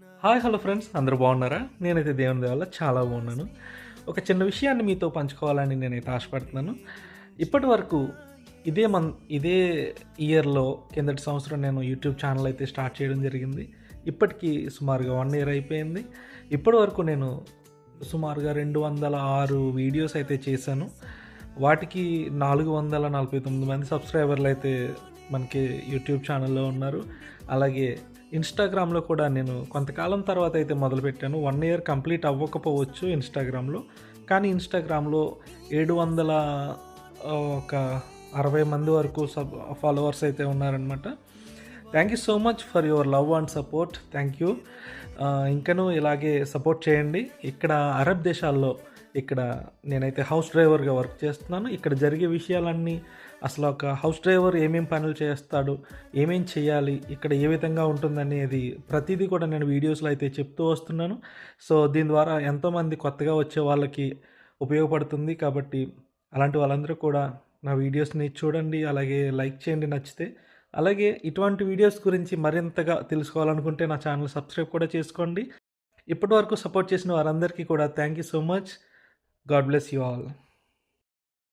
Hi hello friends, అందరూ బాగున్నారా? నేనైతే దేవుని దయ వల్ల చాలా బాగున్నాను. ఒక చిన్న విషయాన్ని మీతో పంచుకోవాలని నేనైతే ఆశపడుతున్నాను. ఇప్పటి వరకు ఇదే ఇయర్‌లో కిందటి సంవత్సరం నేను యూట్యూబ్ ఛానల్ అయితే స్టార్ట్ చేయడం జరిగింది. ఇప్పటికి సుమారుగా 1 ఇయర్ అయిపోయింది. ఇప్పటి వరకు నేను సుమారుగా 206 వీడియోస్ అయితే చేశాను. వాటికి 449 మంది సబ్స్క్రైబర్లు అయితే మనకి యూట్యూబ్ ఛానల్‌లో ఉన్నారు. అలాగే ఇన్‌స్టాగ్రామ్‌లో కూడా నేను కొంతకాలం తర్వాత అయితే మొదలుపెట్టాను. 1 ఇయర్ కంప్లీట్ అవ్వకపోవచ్చు ఇన్‌స్టాగ్రామ్‌లో. కానీ ఇన్‌స్టాగ్రామ్‌లో 700 ఒక 60 మంది వరకు ఫాలోవర్స్ అయితే ఉన్నారనమాట. Thank you so much for your love and support. Thank you. ఇంకనూ ఇలాగే సపోర్ట్ చేయండి. ఇక్కడ అరబ్ దేశాల్లో నేనైతే హౌస్ డ్రైవర్‌గా వర్క్ చేస్తున్నాను. ఇక్కడ జరిగే విషయాలన్నీ, అసలు ఒక హౌస్ డ్రైవర్ ఏమేం పనులు చేస్తాడు, ఏమేం చేయాలి, ఇక్కడ ఏ విధంగా ఉంటుందనేది ప్రతీదీ కూడా నేను వీడియోస్‌లో అయితే చెప్తూ వస్తున్నాను. సో, దీని ద్వారా ఎంతోమంది కొత్తగా వచ్చే వాళ్ళకి ఉపయోగపడుతుంది. కాబట్టి అలాంటి వాళ్ళందరూ కూడా నా వీడియోస్‌ని చూడండి, అలాగే లైక్ చేయండి నచ్చితే. అలాగే ఇటువంటి వీడియోస్ గురించి మరింతగా తెలుసుకోవాలనుకుంటే నా ఛానల్ సబ్స్క్రైబ్ కూడా చేసుకోండి. ఇప్పటివరకు సపోర్ట్ చేసిన వారందరికీ కూడా thank you so much. God bless you all.